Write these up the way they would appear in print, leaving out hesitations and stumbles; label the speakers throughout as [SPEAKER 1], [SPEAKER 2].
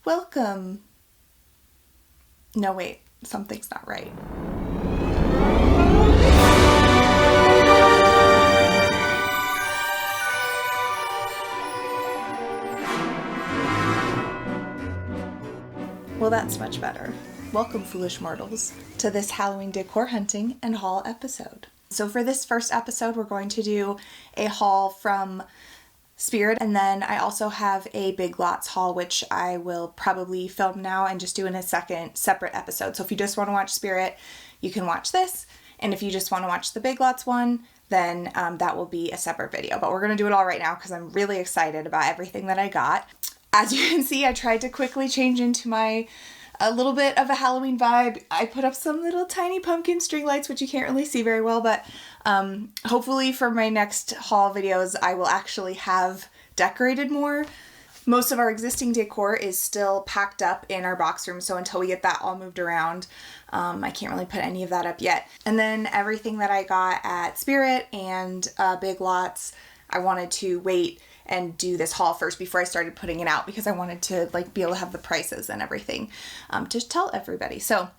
[SPEAKER 1] Welcome. No, wait, something's not right. Well, that's much better. Welcome, foolish mortals, to this Halloween decor hunting and haul episode. So for this first episode, we're going to do a haul from Spirit, and then I also have a Big Lots haul, which I will probably film now and just do in a second separate episode. So if you just want to watch Spirit, you can watch this, and if you just want to watch the Big Lots one, then that will be a separate video. But we're going to do it all right now because I'm really excited about everything that I got. As you can see, I tried to quickly change into a little bit of a Halloween vibe. I put up some little tiny pumpkin string lights, which you can't really see very well, but hopefully for my next haul videos, I will actually have decorated more. Most of our existing decor is still packed up in our box room, so until we get that all moved around, I can't really put any of that up yet. And then everything that I got at Spirit and Big Lots, I wanted to wait and do this haul first before I started putting it out because I wanted to be able to have the prices and everything to tell everybody. So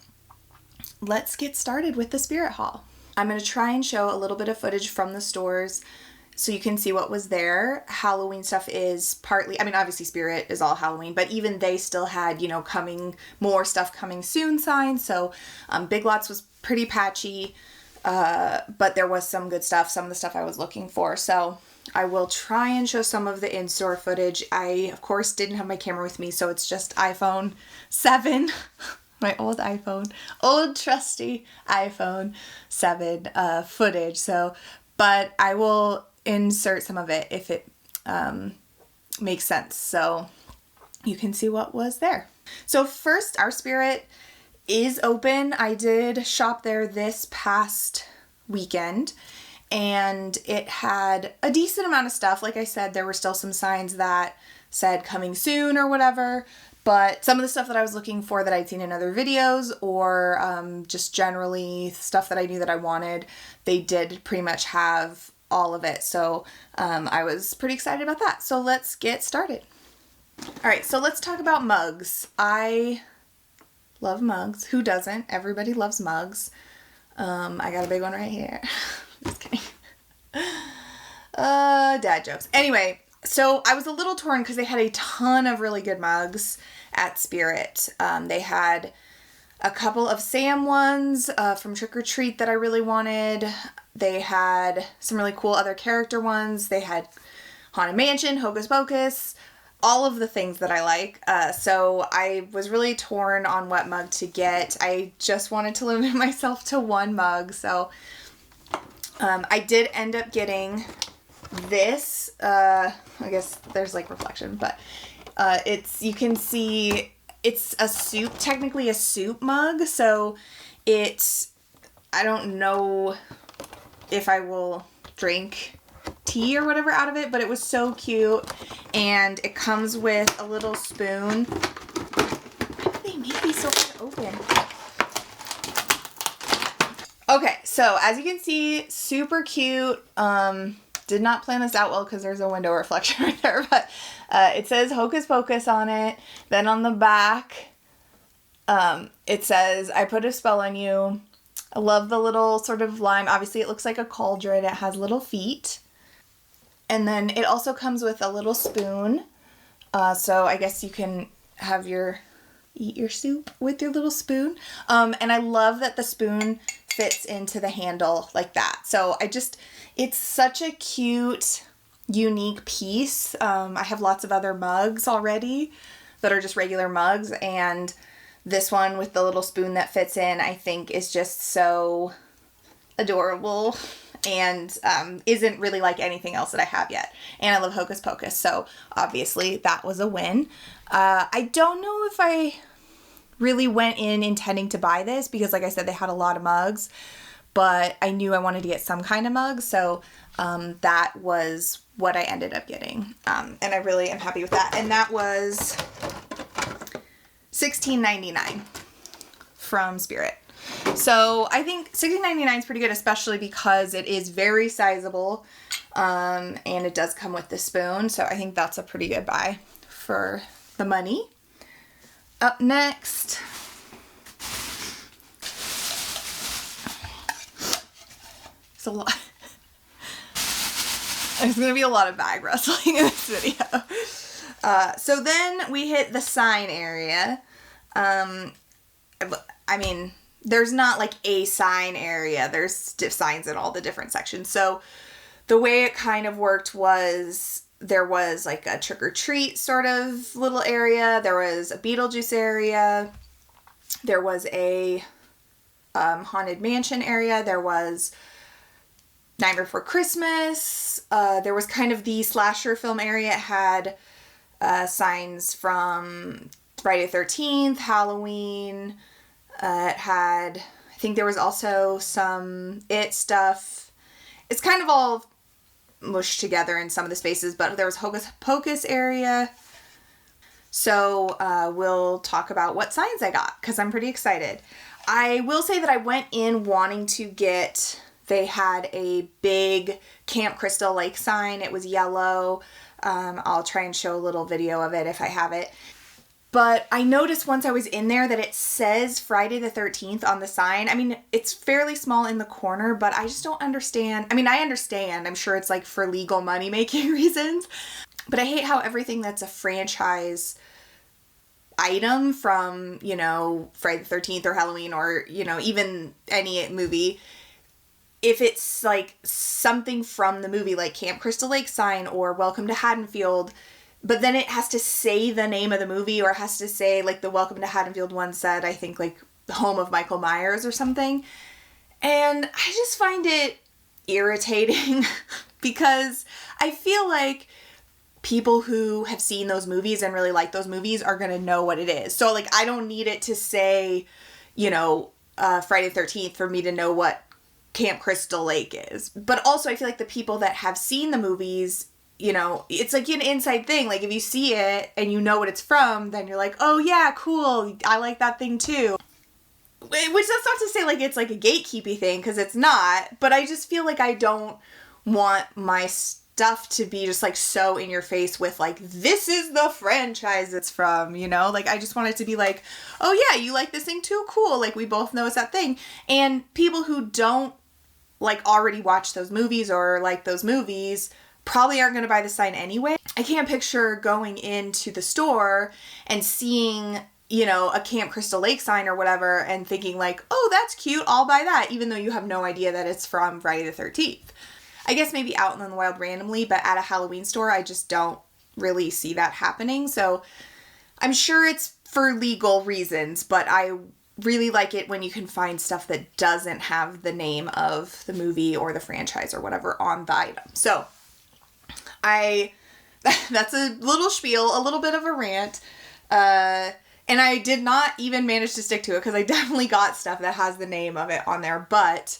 [SPEAKER 1] let's get started with the Spirit haul. I'm going to try and show a little bit of footage from the stores so you can see what was there. Halloween stuff is partly, obviously Spirit is all Halloween, but even they still had, more stuff coming soon signs. So Big Lots was pretty patchy, but there was some good stuff, some of the stuff I was looking for. So I will try and show some of the in-store footage. I, of course, didn't have my camera with me, so it's just iPhone 7, my old iPhone, old trusty iPhone 7 footage. So, but I will insert some of it if it makes sense, so you can see what was there. So first, our Spirit is open. I did shop there this past weekend, and it had a decent amount of stuff. Like I said, there were still some signs that said coming soon or whatever, but some of the stuff that I was looking for that I'd seen in other videos or just generally stuff that I knew that I wanted, they did pretty much have all of it. So I was pretty excited about that. So let's get started. All right, so let's talk about mugs. I love mugs. Who doesn't? Everybody loves mugs. I got a big one right here. Just kidding. Dad jokes. Anyway, so I was a little torn because they had a ton of really good mugs at Spirit. They had a couple of Sam ones from Trick or Treat that I really wanted. They had some really cool other character ones. They had Haunted Mansion, Hocus Pocus, all of the things that I like. So I was really torn on what mug to get. I just wanted to limit myself to one mug. So I did end up getting this. I guess there's reflection, but you can see it's a soup, technically a soup mug. So I don't know if I will drink tea or whatever out of it, but it was so cute, and it comes with a little spoon. Why do they make these so hard to open? Okay, so as you can see, super cute. Did not plan this out well because there's a window reflection right there, but it says Hocus Pocus on it. Then on the back, it says, I put a spell on you. I love the little sort of lime. Obviously, it looks like a cauldron. It has little feet. And then it also comes with a little spoon. So I guess you can have eat your soup with your little spoon. And I love that the spoon fits into the handle like that. So it's such a cute, unique piece. I have lots of other mugs already that are just regular mugs, and this one with the little spoon that fits in, I think is just so adorable and isn't really like anything else that I have yet. And I love Hocus Pocus, so obviously that was a win. I don't know if I really went in intending to buy this because, like I said, they had a lot of mugs, but I knew I wanted to get some kind of mug, so that was what I ended up getting. And I really am happy with that. And that was $16.99 from Spirit. So I think $16.99 is pretty good, especially because it is very sizable, and it does come with the spoon. So I think that's a pretty good buy for the money. Up next, it's a lot. There's going to be a lot of bag rustling in this video. So then we hit the sign area. I mean, there's not like a sign area. There's signs in all the different sections. So the way it kind of worked was there was like a trick or treat sort of little area. There was a Beetlejuice area. There was a Haunted Mansion area. There was Nightmare Before Christmas. There was kind of the slasher film area. It had signs from Friday the 13th, Halloween. It had, I think there was also some It stuff. It's kind of all mushed together in some of the spaces, but there was Hocus Pocus area. So we'll talk about what signs I got, because I'm pretty excited. I will say that I went in wanting to get, they had a big Camp Crystal Lake sign. It was yellow. I'll try and show a little video of it if I have it. But I noticed once I was in there that it says Friday the 13th on the sign. I mean, it's fairly small in the corner, but I just don't understand. I mean, I understand. I'm sure it's like for legal money-making reasons. But I hate how everything that's a franchise item from, you know, Friday the 13th or Halloween or, you know, even any movie, if it's like something from the movie, like Camp Crystal Lake sign or Welcome to Haddonfield, but then it has to say the name of the movie, or it has to say, like, the Welcome to Haddonfield one said, I think, like, the home of Michael Myers or something. And I just find it irritating because I feel like people who have seen those movies and really like those movies are going to know what it is. So, like, I don't need it to say, you know, Friday the 13th for me to know what Camp Crystal Lake is. But also, I feel like the people that have seen the movies, you know, it's like an inside thing. Like, if you see it and you know what it's from, then you're like, oh yeah, cool, I like that thing too. Which that's not to say like it's like a gatekeepy thing, because it's not, but I just feel like I don't want my stuff to be just like so in your face with like, this is the franchise it's from, you know? Like, I just want it to be like, oh yeah, you like this thing too? Cool. Like, we both know it's that thing. And people who don't like already watch those movies or like those movies probably aren't going to buy the sign anyway. I can't picture going into the store and seeing, you know, a Camp Crystal Lake sign or whatever and thinking like, oh, that's cute, I'll buy that, even though you have no idea that it's from Friday the 13th. I guess maybe out in the wild randomly, but at a Halloween store, I just don't really see that happening. So I'm sure it's for legal reasons, but I really like it when you can find stuff that doesn't have the name of the movie or the franchise or whatever on the item. So that's a little spiel, a little bit of a rant. And I did not even manage to stick to it because I definitely got stuff that has the name of it on there. But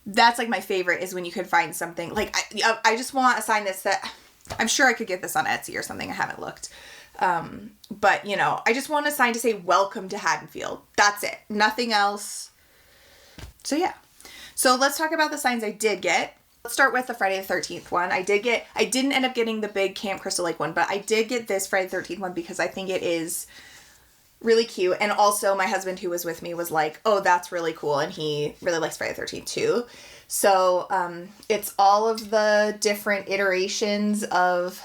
[SPEAKER 1] that's like my favorite, is when you can find something. Like, I just want a sign that I'm sure I could get this on Etsy or something. I haven't looked. But, you know, I just want a sign to say Welcome to Haddonfield. That's it. Nothing else. So, yeah. So let's talk about the signs I did get. Let's start with the Friday the 13th one. I didn't end up getting the big Camp Crystal Lake one, but I did get this Friday the 13th one because I think it is really cute. And also my husband who was with me was like, oh, that's really cool. And he really likes Friday the 13th too. So it's all of the different iterations of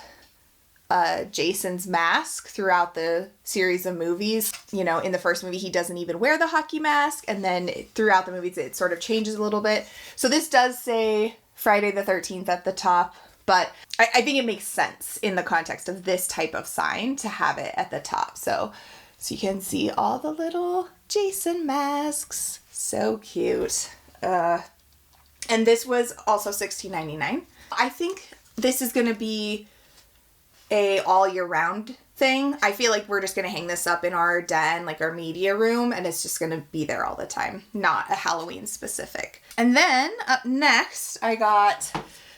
[SPEAKER 1] Jason's mask throughout the series of movies. You know, in the first movie, he doesn't even wear the hockey mask. And then throughout the movies, it sort of changes a little bit. So this does say Friday the 13th at the top, but I think it makes sense in the context of this type of sign to have it at the top. So you can see all the little Jason masks. So cute. And this was also $16.99. I think this is going to be a all year round thing. I feel like we're just going to hang this up in our den, like our media room, and it's just going to be there all the time, not a Halloween specific. And then up next, I got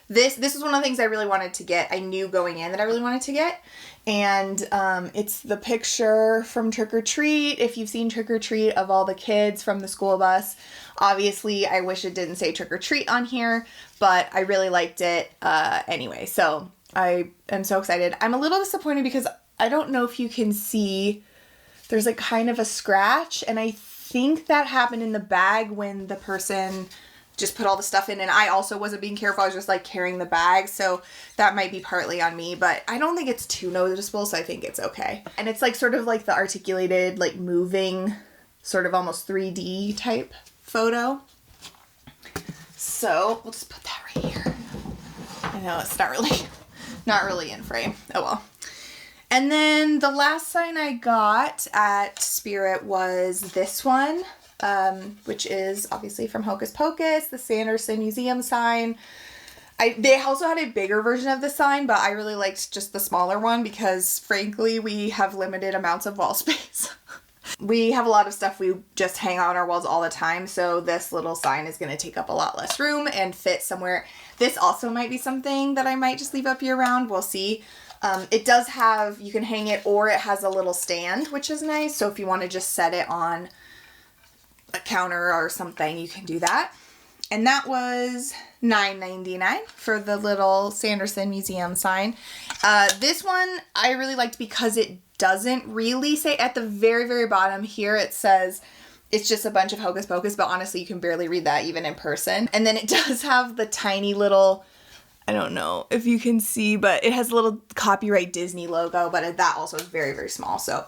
[SPEAKER 1] this. This is one of the things I really wanted to get. I knew going in that I really wanted to get. And it's the picture from Trick or Treat. If you've seen Trick or Treat, of all the kids from the school bus. Obviously, I wish it didn't say Trick or Treat on here, but I really liked it anyway. So I am so excited. I'm a little disappointed because I don't know if you can see there's like kind of a scratch, and I think that happened in the bag when the person just put all the stuff in, and I also wasn't being careful. I was just like carrying the bag, so that might be partly on me, but I don't think it's too noticeable, so I think it's okay. And it's like sort of like the articulated, like moving, sort of almost 3D type photo. So we'll just put that right here. I know it's not really in frame. Oh well. And then the last sign I got at Spirit was this one, which is obviously from Hocus Pocus, the Sanderson Museum sign. They also had a bigger version of the sign, but I really liked just the smaller one because, frankly, we have limited amounts of wall space. We have a lot of stuff we just hang on our walls all the time, so this little sign is going to take up a lot less room and fit somewhere. This also might be something that I might just leave up year-round. We'll see. It does have, you can hang it, or it has a little stand, which is nice. So if you want to just set it on a counter or something, you can do that. And that was $9.99 for the little Sanderson Museum sign. This one I really liked because it doesn't really say, at the very, very bottom here, it says it's just a bunch of Hocus Pocus, but honestly, you can barely read that even in person. And then it does have the tiny little, I don't know if you can see, but it has a little copyright Disney logo, but that also is very, very small. So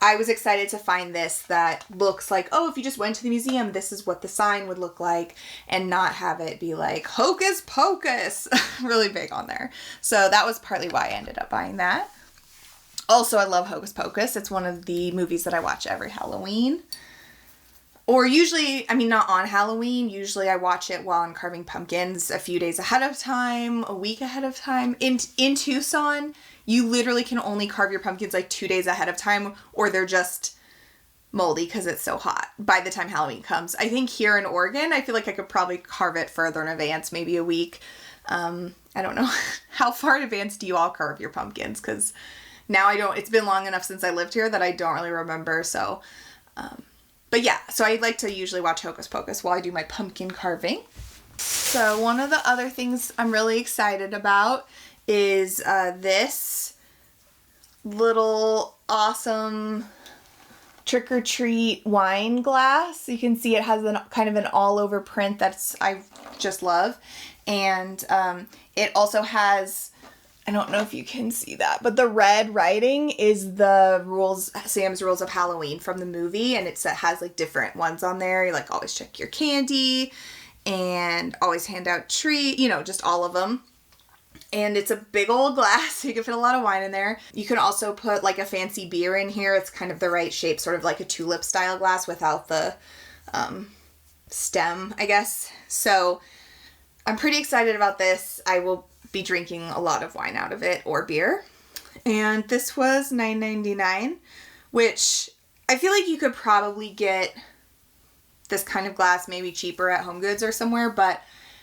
[SPEAKER 1] I was excited to find this that looks like, oh, if you just went to the museum, this is what the sign would look like, and not have it be like Hocus Pocus really big on there. So that was partly why I ended up buying that. Also, I love Hocus Pocus. It's one of the movies that I watch every Halloween. Or usually, I mean, not on Halloween. Usually I watch it while I'm carving pumpkins a few days ahead of time, a week ahead of time. In Tucson, you literally can only carve your pumpkins like 2 days ahead of time, or they're just moldy because it's so hot by the time Halloween comes. I think here in Oregon, I feel like I could probably carve it further in advance, maybe a week. I don't know. How far in advance do you all carve your pumpkins? Because now it's been long enough since I lived here that I don't really remember. So, but yeah, so I like to usually watch Hocus Pocus while I do my pumpkin carving. So one of the other things I'm really excited about is this little awesome trick-or-treat wine glass. You can see it has kind of an all-over print I just love. And it also has, I don't know if you can see that, but the red writing is the rules, Sam's Rules of Halloween from the movie, and it has like different ones on there. You like always check your candy and always hand out treat, just all of them. And it's a big old glass, so you can fit a lot of wine in there. You can also put like a fancy beer in here. It's kind of the right shape, sort of like a tulip style glass without the stem, I guess. So I'm pretty excited about this. I will be drinking a lot of wine out of it, or beer. And this was $9.99, which I feel like you could probably get this kind of glass maybe cheaper at Home Goods or somewhere, but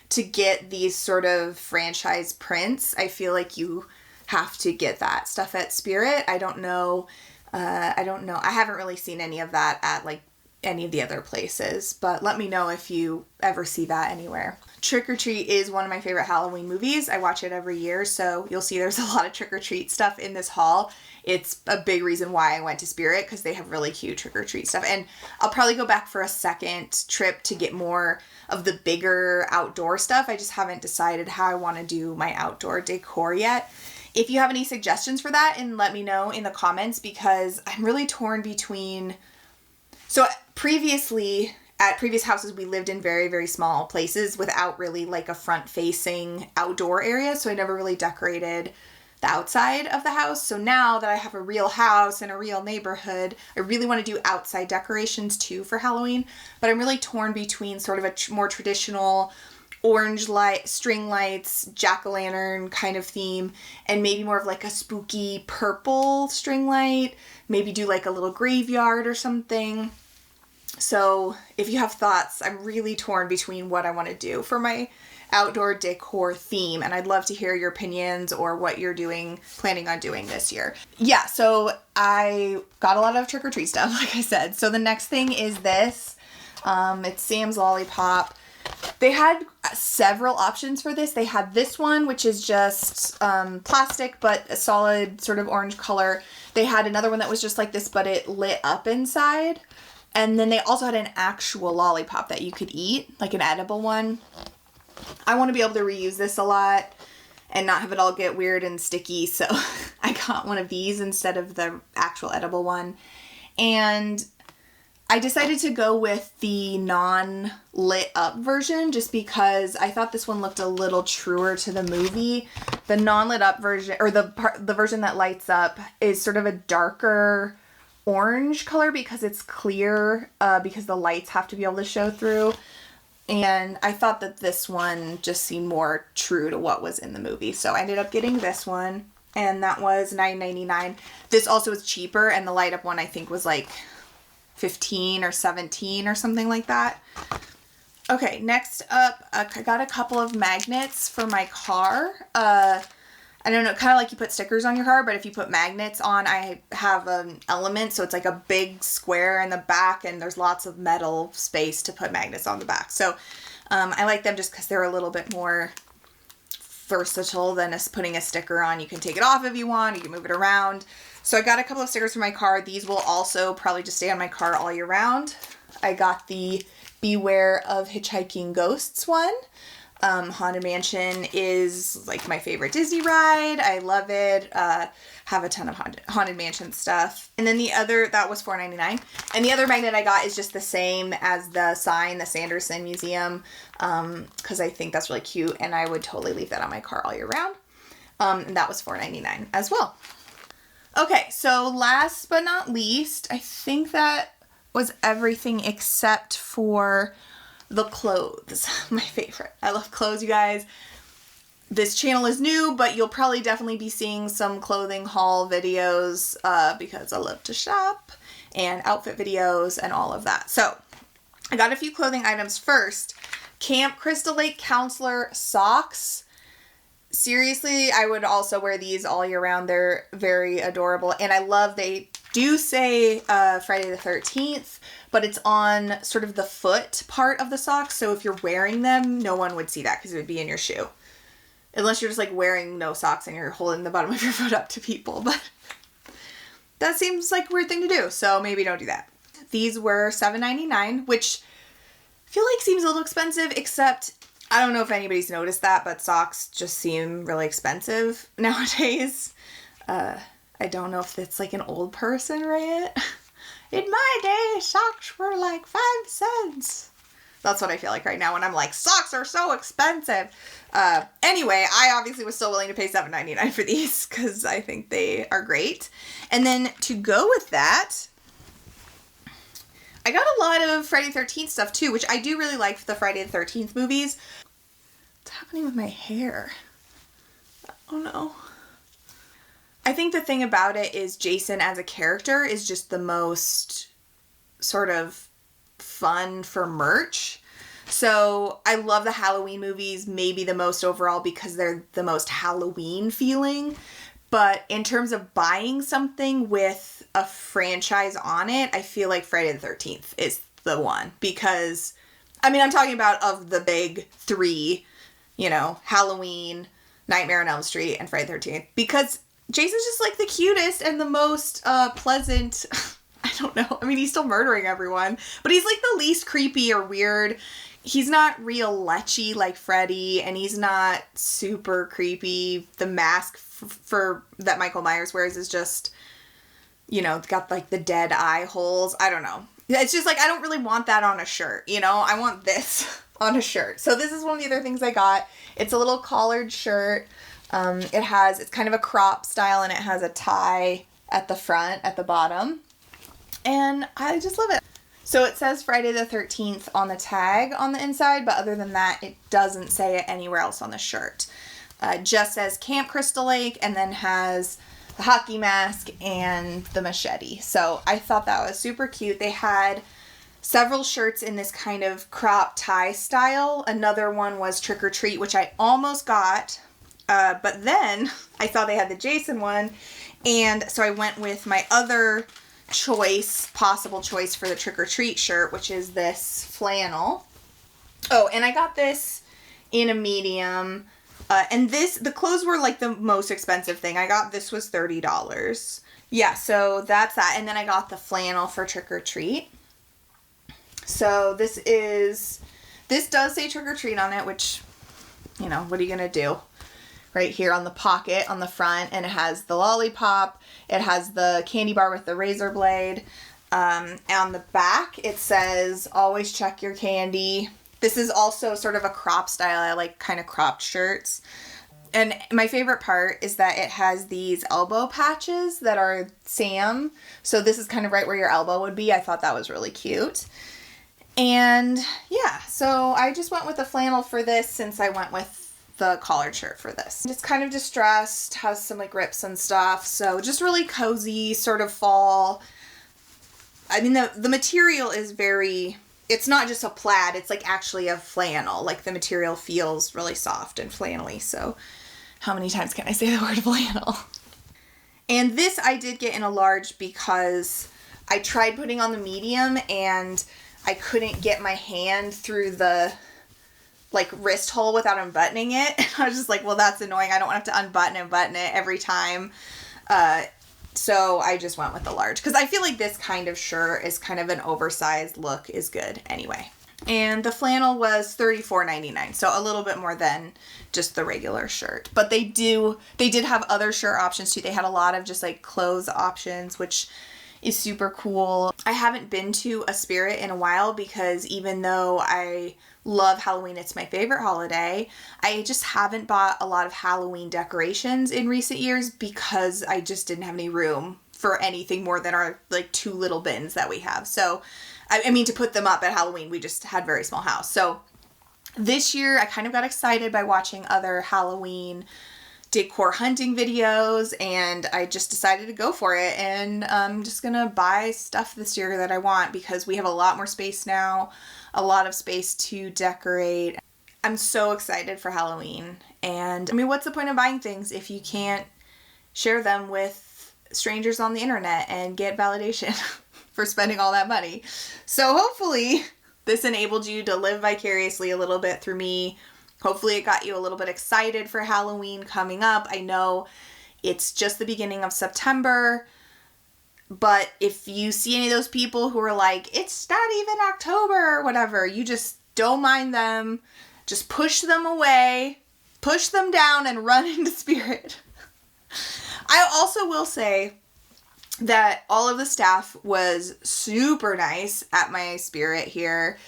[SPEAKER 1] to get these sort of franchise prints, I feel like you have to get that stuff at Spirit. I don't know. I haven't really seen any of that at like any of the other places, but let me know if you ever see that anywhere. Trick or Treat is one of my favorite Halloween movies. I watch it every year, so you'll see there's a lot of trick or treat stuff in this haul. It's a big reason why I went to Spirit, because they have really cute trick or treat stuff. And I'll probably go back for a second trip to get more of the bigger outdoor stuff. I just haven't decided how I want to do my outdoor decor yet. If you have any suggestions for that, and let me know in the comments, because I'm really torn between... So previously, at previous houses, we lived in very, very small places without really like a front-facing outdoor area, so I never really decorated the outside of the house. So now that I have a real house and a real neighborhood, I really want to do outside decorations too for Halloween, but I'm really torn between sort of a more traditional orange light, string lights, jack-o'-lantern kind of theme, and maybe more of like a spooky purple string light, maybe do like a little graveyard or something. So if you have thoughts, I'm really torn between what I want to do for my outdoor decor theme, and I'd love to hear your opinions or what you're planning on doing this year. Yeah, so I got a lot of trick-or-treat stuff, like I said. So the next thing is this. It's Sam's Lollipop. They had several options for this. They had this one, which is just plastic, but a solid sort of orange color. They had another one that was just like this, but it lit up inside. And then they also had an actual lollipop that you could eat, like an edible one. I want to be able to reuse this a lot and not have it all get weird and sticky, so I got one of these instead of the actual edible one. And I decided to go with the non-lit up version just because I thought this one looked a little truer to the movie. The non-lit up version, or the version that lights up, is sort of a darker orange color because it's clear, because the lights have to be able to show through. And I thought that this one just seemed more true to what was in the movie. So I ended up getting this one, and that was $9.99. This also was cheaper, and the light up one I think was like $15 or $17 or something like that. Okay, next up, I got a couple of magnets for my car. I don't know, kind of like you put stickers on your car, but if you put magnets on, I have an element, so it's like a big square in the back, and there's lots of metal space to put magnets on the back. So I like them just because they're a little bit more versatile than putting a sticker on. You can take it off if you want, you can move it around. So I got a couple of stickers for my car. These will also probably just stay on my car all year round. I got the Beware of Hitchhiking Ghosts one. Haunted Mansion is like my favorite Disney ride. I love it. Have a ton of Haunted Mansion stuff. And then the other, that was $4.99. And the other magnet I got is just the same as the sign, the Sanderson Museum, because I think that's really cute, and I would totally leave that on my car all year round. And that was $4.99 as well. Okay, so last but not least, I think that was everything except for the clothes. My favorite. I love clothes, you guys. This channel is new, but you'll probably definitely be seeing some clothing haul videos because I love to shop, and outfit videos and all of that. So I got a few clothing items first. Camp Crystal Lake Counselor socks. Seriously, I would also wear these all year round. They're very adorable, and I love they do say Friday the 13th, but it's on sort of the foot part of the socks, so if you're wearing them, no one would see that because it would be in your shoe. Unless you're just like wearing no socks and you're holding the bottom of your foot up to people, but that seems like a weird thing to do, so maybe don't do that. These were $7.99, which I feel like seems a little expensive, except I don't know if anybody's noticed that, but socks just seem really expensive nowadays. I don't know if it's like an old person rant. In my day, socks were like 5 cents. That's what I feel like right now when I'm like, socks are so expensive. Anyway, I obviously was still willing to pay $7.99 for these because I think they are great. And then to go with that, I got a lot of Friday the 13th stuff too, which I do really like for the Friday the 13th movies. What's happening with my hair? Oh no. I think the thing about it is Jason as a character is just the most sort of fun for merch. So I love the Halloween movies maybe the most overall because they're the most Halloween feeling. But in terms of buying something with a franchise on it, I feel like Friday the 13th is the one. Because, I mean, I'm talking about of the big 3, you know, Halloween, Nightmare on Elm Street, and Friday the 13th. Because Jason's just like the cutest and the most pleasant. I don't know. I mean, he's still murdering everyone, but he's like the least creepy or weird. He's not real lechy like Freddy, and he's not super creepy. The mask for that Michael Myers wears is just, you know, got like the dead eye holes. I don't know. It's just like, I don't really want that on a shirt, you know? I want this on a shirt. So this is one of the other things I got. It's a little collared shirt. It's kind of a crop style, and it has a tie at the front, at the bottom. And I just love it. So it says Friday the 13th on the tag on the inside, but other than that, it doesn't say it anywhere else on the shirt. It just says Camp Crystal Lake, and then has the hockey mask and the machete. So I thought that was super cute. They had several shirts in this kind of crop tie style. Another one was Trick or Treat, which I almost got. But then I saw they had the Jason one, and so I went with my other possible choice for the Trick or Treat shirt, which is this flannel. Oh, and I got this in a medium. And the clothes were like the most expensive thing. I got this was $30. Yeah, so that's that. And then I got the flannel for trick or treat. So this does say trick or treat on it, which, you know, what are you going to do? Right here on the pocket on the front, and it has the lollipop. It has the candy bar with the razor blade. And on the back, it says, always check your candy. This is also sort of a crop style. I like kind of cropped shirts. And my favorite part is that it has these elbow patches that are Sam. So this is kind of right where your elbow would be. I thought that was really cute. And yeah, so I just went with the flannel for this since I went with the collared shirt for this. It's kind of distressed, has some like rips and stuff. So just really cozy, sort of fall. I mean, the material is very, it's not just a plaid, it's like actually a flannel. Like the material feels really soft and flannelly. So how many times can I say the word flannel? And this I did get in a large because I tried putting on the medium and I couldn't get my hand through the like wrist hole without unbuttoning it. And I was just like, well, that's annoying. I don't want to have to unbutton and button it every time. So I just went with the large because I feel like this kind of shirt is kind of an oversized look is good anyway. And the flannel was $34.99, so a little bit more than just the regular shirt. But they did have other shirt options too. They had a lot of just like clothes options, which is super cool. I haven't been to a Spirit in a while because even though I love Halloween, it's my favorite holiday, I just haven't bought a lot of Halloween decorations in recent years because I just didn't have any room for anything more than our like 2 little bins that we have. So I mean, to put them up at Halloween, we just had a very small house. So this year I kind of got excited by watching other Halloween decor hunting videos, and I just decided to go for it. And I'm just gonna buy stuff this year that I want because we have a lot more space now, a lot of space to decorate. I'm so excited for Halloween. And I mean, what's the point of buying things if you can't share them with strangers on the internet and get validation for spending all that money? So hopefully this enabled you to live vicariously a little bit through me. Hopefully it got you a little bit excited for Halloween coming up. I know it's just the beginning of September, but if you see any of those people who are like, it's not even October or whatever, you just don't mind them. Just push them away, push them down, and run into Spirit. I also will say that all of the staff was super nice at my Spirit here.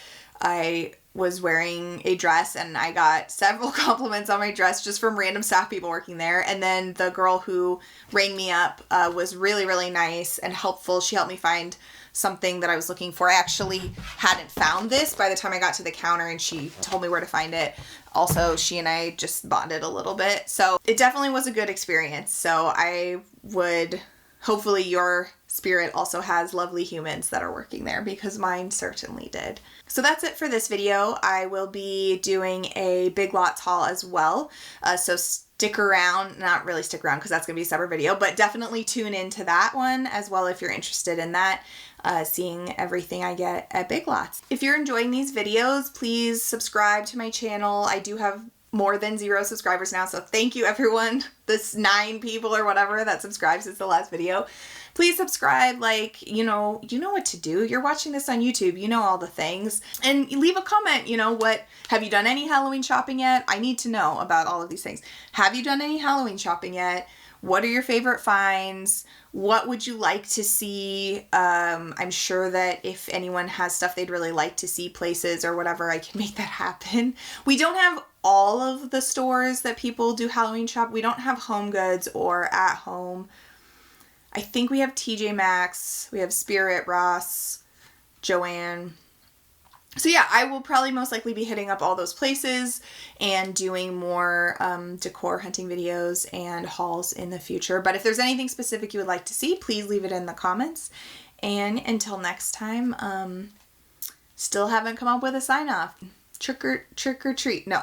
[SPEAKER 1] I was wearing a dress and I got several compliments on my dress just from random staff people working there. And then the girl who rang me up was really, really nice and helpful. She helped me find something that I was looking for. I actually hadn't found this by the time I got to the counter and she told me where to find it. Also, she and I just bonded a little bit. So it definitely was a good experience. So I would, hopefully your Spirit also has lovely humans that are working there because mine certainly did. So that's it for this video. I will be doing a Big Lots haul as well. So stick around, not really stick around because that's going to be a separate video, but definitely tune into that one as well if you're interested in that, seeing everything I get at Big Lots. If you're enjoying these videos, please subscribe to my channel. I do have more than 0 subscribers now, so thank you everyone, this 9 people or whatever that subscribed since the last video. Please subscribe, like, you know what to do. You're watching this on YouTube, you know all the things. And leave a comment, what, have you done any Halloween shopping yet? I need to know about all of these things. Have you done any Halloween shopping yet? What are your favorite finds? What would you like to see? I'm sure that if anyone has stuff they'd really like to see, places or whatever, I can make that happen. We don't have all of the stores that people do Halloween shop. We don't have Home Goods or At Home. I think we have TJ Maxx, we have Spirit, Ross, Joann. So yeah, I will probably most likely be hitting up all those places and doing more decor hunting videos and hauls in the future. But if there's anything specific you would like to see, please leave it in the comments. And until next time, still haven't come up with a sign off. Trick or treat. No.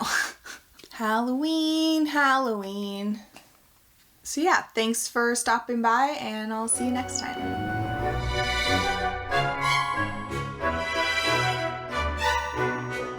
[SPEAKER 1] Halloween, Halloween. So yeah, thanks for stopping by and I'll see you next time.